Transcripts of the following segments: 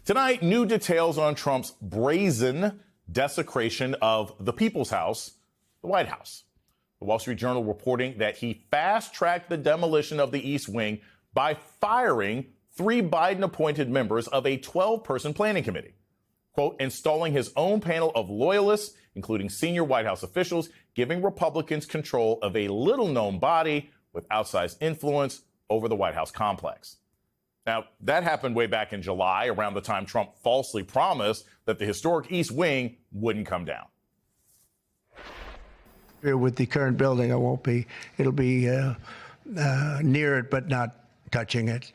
Tonight, new details on Trump's brazen desecration of the People's House, the White House. The Wall Street Journal reporting that he fast-tracked the demolition of the East Wing by firing 3 Biden-appointed members of a 12-person planning committee. Quote, installing his own panel of loyalists, including senior White House officials, giving Republicans control of a little-known body with outsized influence over the White House complex. Now, that happened way back in July, around the time Trump falsely promised that the historic East Wing wouldn't come down. With the current building, it'll be near it, but not touching it,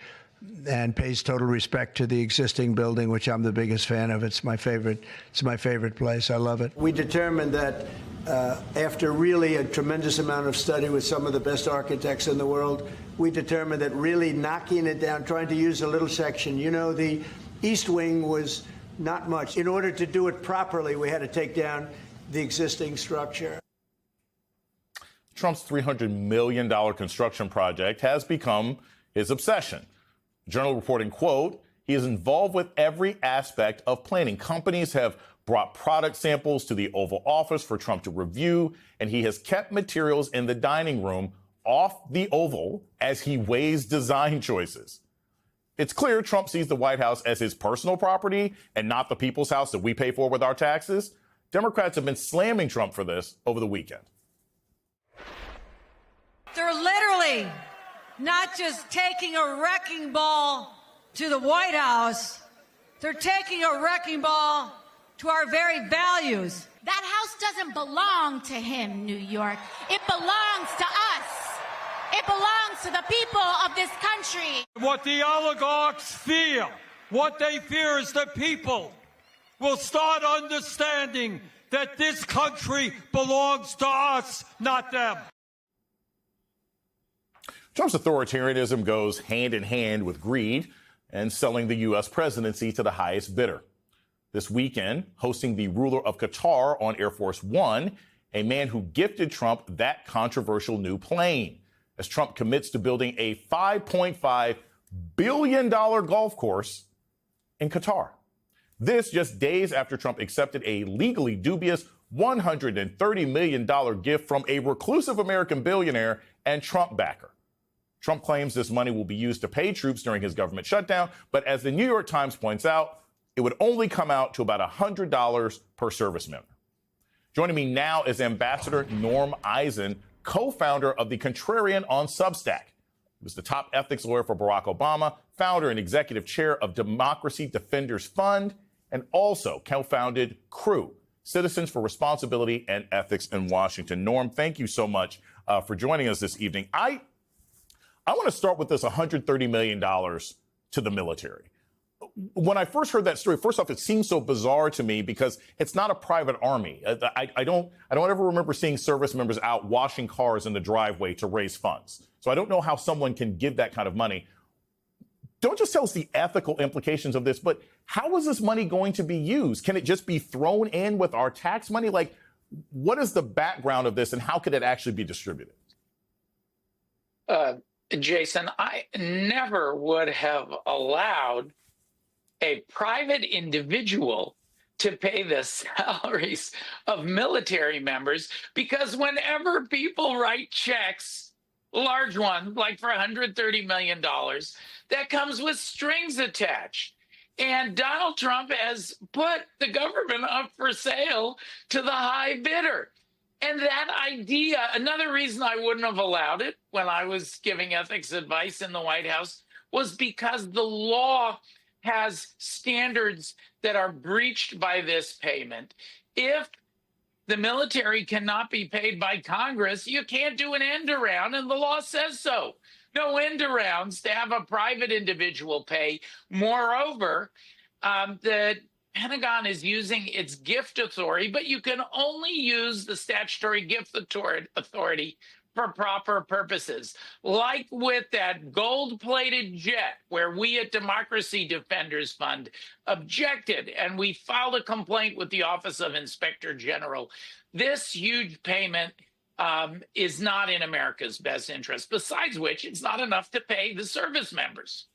and pays total respect to the existing building, which I'm the biggest fan of. It's my favorite place. I love it. We determined that after really a tremendous amount of study with some of the best architects in the world, we determined that really knocking it down, trying to use a little section, the East Wing was not much. In order to do it properly, we had to take down the existing structure. Trump's $300 million construction project has become his obsession. Journal reporting, quote, he is involved with every aspect of planning. Companies have brought product samples to the Oval Office for Trump to review, and he has kept materials in the dining room off the Oval as he weighs design choices. It's clear Trump sees the White House as his personal property and not the People's House that we pay for with our taxes. Democrats have been slamming Trump for this over the weekend. They're literally not just taking a wrecking ball to the White House, they're taking a wrecking ball to our very values. That house doesn't belong to him, New York. It belongs to us. It belongs to the people of this country. What the oligarchs fear, what they fear is the people will start understanding that this country belongs to us, not them. Trump's authoritarianism goes hand in hand with greed and selling the U.S. presidency to the highest bidder. This weekend, hosting the ruler of Qatar on Air Force One, a man who gifted Trump that controversial new plane, as Trump commits to building a $5.5 billion golf course in Qatar. This just days after Trump accepted a legally dubious $130 million gift from a reclusive American billionaire and Trump backer. Trump claims this money will be used to pay troops during his government shutdown, but as the New York Times points out, it would only come out to about $100 per service member. Joining me now is Ambassador Norm Eisen, co-founder of The Contrarian on Substack. He was the top ethics lawyer for Barack Obama, founder and executive chair of Democracy Defenders Fund, and also co-founded CREW, Citizens for Responsibility and Ethics in Washington. Norm, thank you so much for joining us this evening. I want to start with this $130 million to the military. When I first heard that story, first off, it seems so bizarre to me because it's not a private army. I don't ever remember seeing service members out washing cars in the driveway to raise funds. So I don't know how someone can give that kind of money. Don't just tell us the ethical implications of this, but how is this money going to be used? Can it just be thrown in with our tax money? Like, what is the background of this and how could it actually be distributed? Jason, I never would have allowed a private individual to pay the salaries of military members, because whenever people write checks, large ones, like for $130 million, that comes with strings attached. And Donald Trump has put the government up for sale to the high bidder. And that idea, another reason I wouldn't have allowed it when I was giving ethics advice in the White House, was because the law has standards that are breached by this payment. If the military cannot be paid by Congress, you can't do an end around, and the law says so. No end arounds to have a private individual pay. Moreover, the Pentagon is using its gift authority, but you can only use the statutory gift authority for proper purposes. Like with that gold-plated jet where we at Democracy Defenders Fund objected, and we filed a complaint with the Office of Inspector General. This huge payment is not in America's best interest, besides which it's not enough to pay the service members.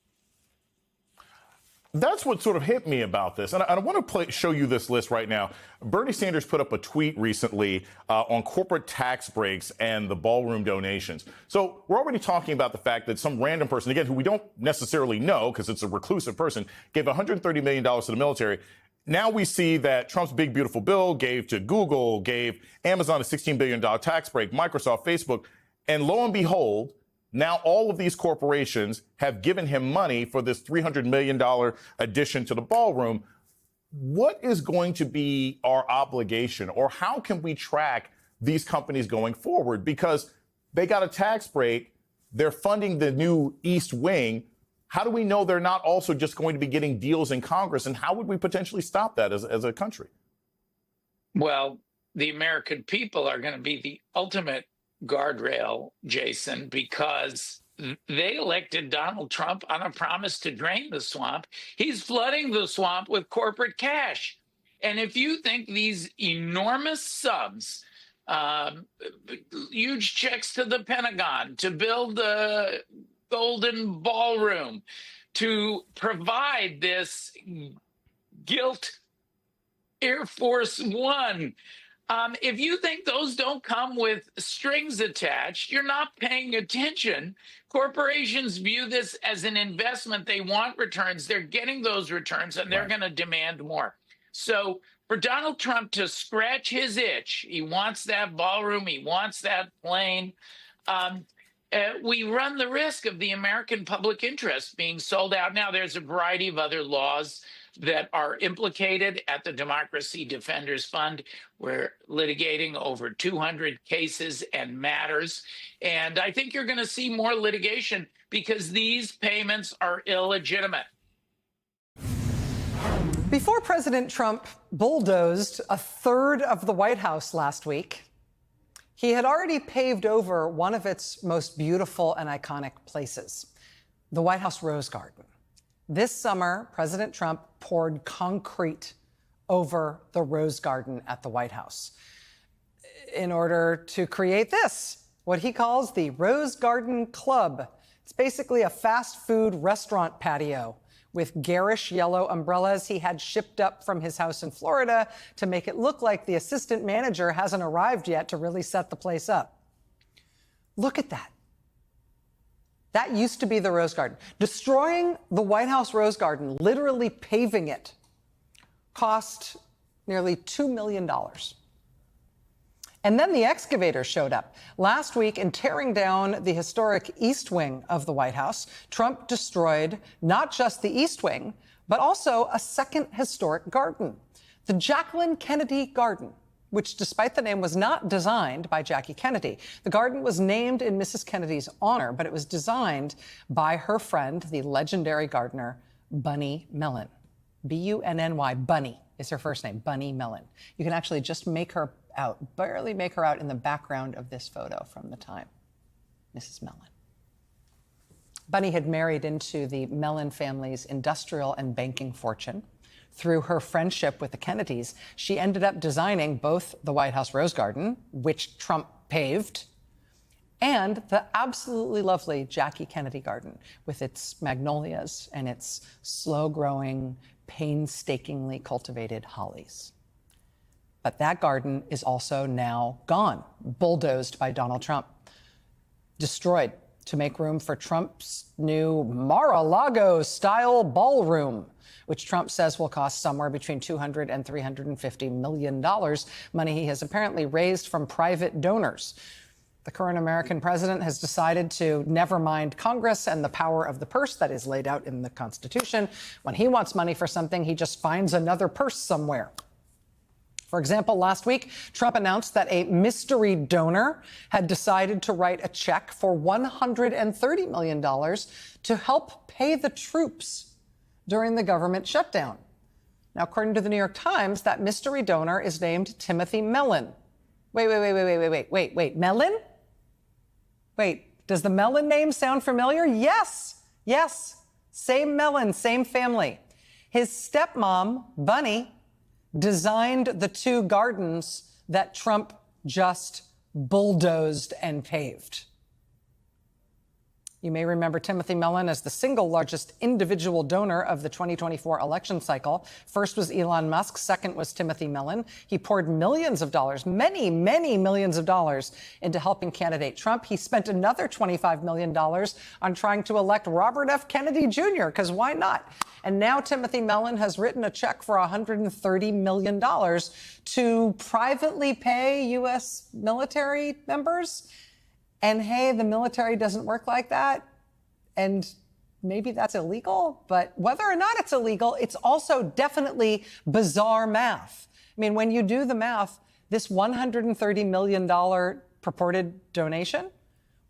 That's what sort of hit me about this. And I want to show you this list right now. Bernie Sanders put up a tweet recently on corporate tax breaks and the ballroom donations. So we're already talking about the fact that some random person, again, who we don't necessarily know because it's a reclusive person, gave $130 million to the military. Now we see that Trump's big, beautiful bill gave to Google, gave Amazon a $16 billion tax break, Microsoft, Facebook. And lo and behold, now all of these corporations have given him money for this $300 million addition to the ballroom. What is going to be our obligation, or how can we track these companies going forward? Because they got a tax break, they're funding the new East Wing. How do we know they're not also just going to be getting deals in Congress? And how would we potentially stop that as a country? Well, the American people are going to be the ultimate guardrail, Jason, because they elected Donald Trump on a promise to drain the swamp. He's flooding the swamp with corporate cash. And if you think these enormous sums, huge checks to the Pentagon to build the Golden Ballroom, to provide this gilt Air Force One, if you think those don't come with strings attached, you're not paying attention. Corporations view this as an investment. They want returns. They're getting those returns, and they're going to demand more. So for Donald Trump to scratch his itch, he wants that ballroom, he wants that plane. We run the risk of the American public interest being sold out. Now, there's a variety of other laws that are implicated at the Democracy Defenders Fund. We're litigating over 200 cases and matters. And I think you're going to see more litigation because these payments are illegitimate. Before President Trump bulldozed a third of the White House last week, he had already paved over one of its most beautiful and iconic places, the White House Rose Garden. This summer, President Trump poured concrete over the Rose Garden at the White House in order to create this, what he calls the Rose Garden Club. It's basically a fast food restaurant patio with garish yellow umbrellas he had shipped up from his house in Florida to make it look like the assistant manager hasn't arrived yet to really set the place up. Look at that. That used to be the Rose Garden. Destroying the White House Rose Garden, literally paving it, cost nearly $2 million. And then the excavators showed up. Last week, in tearing down the historic East Wing of the White House, Trump destroyed not just the East Wing, but also a second historic garden, the Jacqueline Kennedy Garden, which, despite the name, was not designed by Jackie Kennedy. The garden was named in Mrs. Kennedy's honor, but it was designed by her friend, the legendary gardener, Bunny Mellon. B-U-N-N-Y, Bunny is her first name, Bunny Mellon. You can actually just make her out, barely make her out in the background of this photo from the time, Mrs. Mellon. Bunny had married into the Mellon family's industrial and banking fortune. Through her friendship with the Kennedys, she ended up designing both the White House Rose Garden, which Trump paved, and the absolutely lovely Jackie Kennedy Garden with its magnolias and its slow-growing, painstakingly cultivated hollies. But that garden is also now gone, bulldozed by Donald Trump, destroyed to make room for Trump's new Mar-a-Lago-style ballroom, which Trump says will cost somewhere between $200 and $350 million, money he has apparently raised from private donors. The current American president has decided to never mind Congress and the power of the purse that is laid out in the Constitution. When he wants money for something, he just finds another purse somewhere. For example, last week, Trump announced that a mystery donor had decided to write a check for $130 million to help pay the troops during the government shutdown. Now, according to the New York Times, that mystery donor is named Timothy Mellon. Wait, Mellon? Wait, does the Mellon name sound familiar? Yes, same Mellon, same family. His stepmom, Bunny, designed the two gardens that Trump just bulldozed and paved. You may remember Timothy Mellon as the single largest individual donor of the 2024 election cycle. First was Elon Musk. Second was Timothy Mellon. He poured millions of dollars, many millions of dollars, into helping candidate Trump. He spent another $25 million on trying to elect Robert F. Kennedy Jr., because why not? And now Timothy Mellon has written a check for $130 million to privately pay U.S. military members. And hey, the military doesn't work like that. And maybe that's illegal, but whether or not it's illegal, it's also definitely bizarre math. I mean, when you do the math, this $130 million purported donation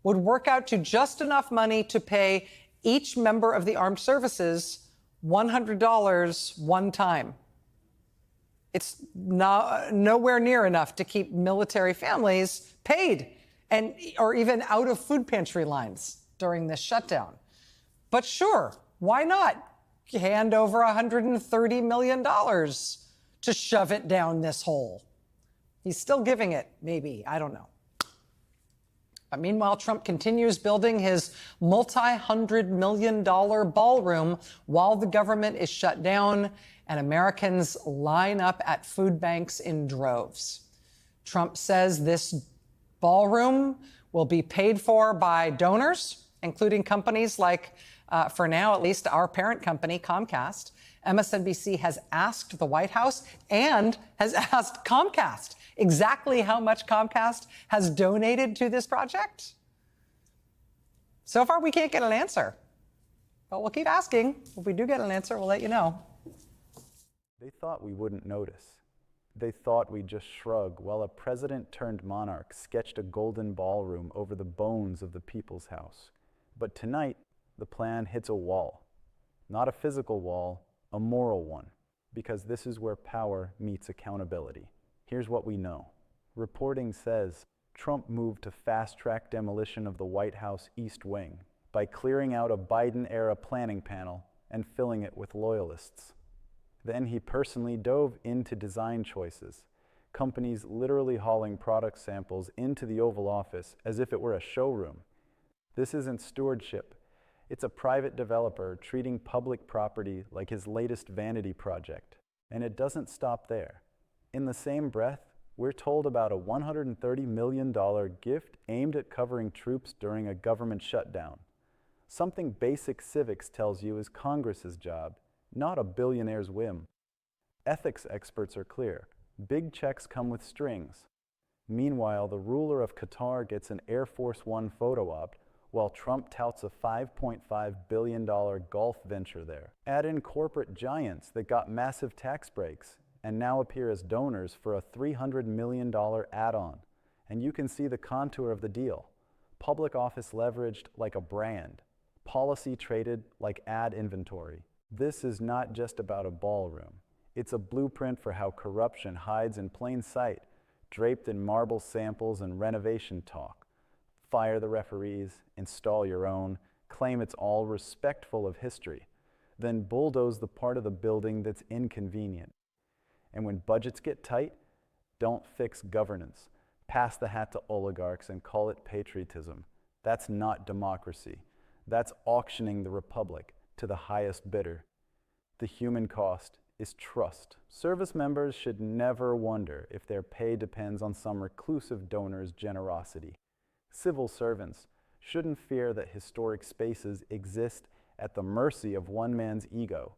would work out to just enough money to pay each member of the armed services $100 one time. It's nowhere near enough to keep military families paid or even out of food pantry lines during this shutdown. But sure, why not hand over $130 million to shove it down this hole? He's still giving it, maybe, I don't know. But meanwhile, Trump continues building his multi-$100 million ballroom while the government is shut down and Americans line up at food banks in droves. Trump says this ballroom will be paid for by donors, including companies like, for now at least, our parent company, Comcast. MSNBC has asked the White House and has asked Comcast exactly how much Comcast has donated to this project. So far, we can't get an answer, but we'll keep asking. If we do get an answer, we'll let you know. They thought we wouldn't notice. They thought we'd just shrug while a president-turned-monarch sketched a golden ballroom over the bones of the people's house. But tonight, the plan hits a wall. Not a physical wall, a moral one, because this is where power meets accountability. Here's what we know. Reporting says Trump moved to fast-track demolition of the White House East Wing by clearing out a Biden-era planning panel and filling it with loyalists. Then he personally dove into design choices, companies literally hauling product samples into the Oval Office as if it were a showroom. This isn't stewardship. It's a private developer treating public property like his latest vanity project. And it doesn't stop there. In the same breath, we're told about a $130 million gift aimed at covering troops during a government shutdown. Something basic civics tells you is Congress's job, not a billionaire's whim. Ethics experts are clear. Big checks come with strings. Meanwhile, the ruler of Qatar gets an Air Force One photo op, while Trump touts a $5.5 billion golf venture there. Add in corporate giants that got massive tax breaks and now appear as donors for a $300 million add-on. And you can see the contour of the deal. Public office leveraged like a brand. Policy traded like ad inventory. This is not just about a ballroom. It's a blueprint for how corruption hides in plain sight, draped in marble samples and renovation talk. Fire the referees, install your own, claim it's all respectful of history, then bulldoze the part of the building that's inconvenient. And when budgets get tight, don't fix governance. Pass the hat to oligarchs and call it patriotism. That's not democracy. That's auctioning the republic to the highest bidder. The human cost is trust. Service members should never wonder if their pay depends on some reclusive donor's generosity. Civil servants shouldn't fear that historic spaces exist at the mercy of one man's ego.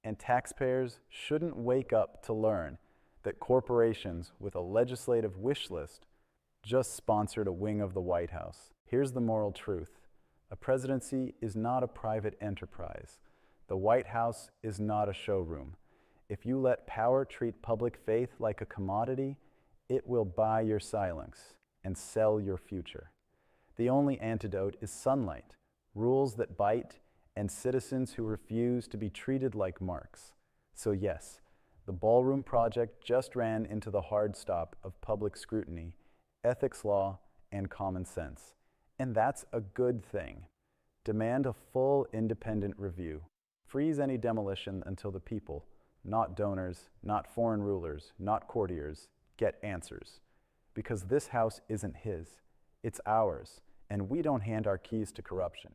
And taxpayers shouldn't wake up to learn that corporations with a legislative wish list just sponsored a wing of the White House. Here's the moral truth. A presidency is not a private enterprise. The White House is not a showroom. If you let power treat public faith like a commodity, it will buy your silence and sell your future. The only antidote is sunlight, rules that bite, and citizens who refuse to be treated like marks. So yes, the Ballroom project just ran into the hard stop of public scrutiny, ethics law, and common sense. And that's a good thing. Demand a full independent review. Freeze any demolition until the people, not donors, not foreign rulers, not courtiers, get answers. Because this house isn't his, it's ours, and we don't hand our keys to corruption.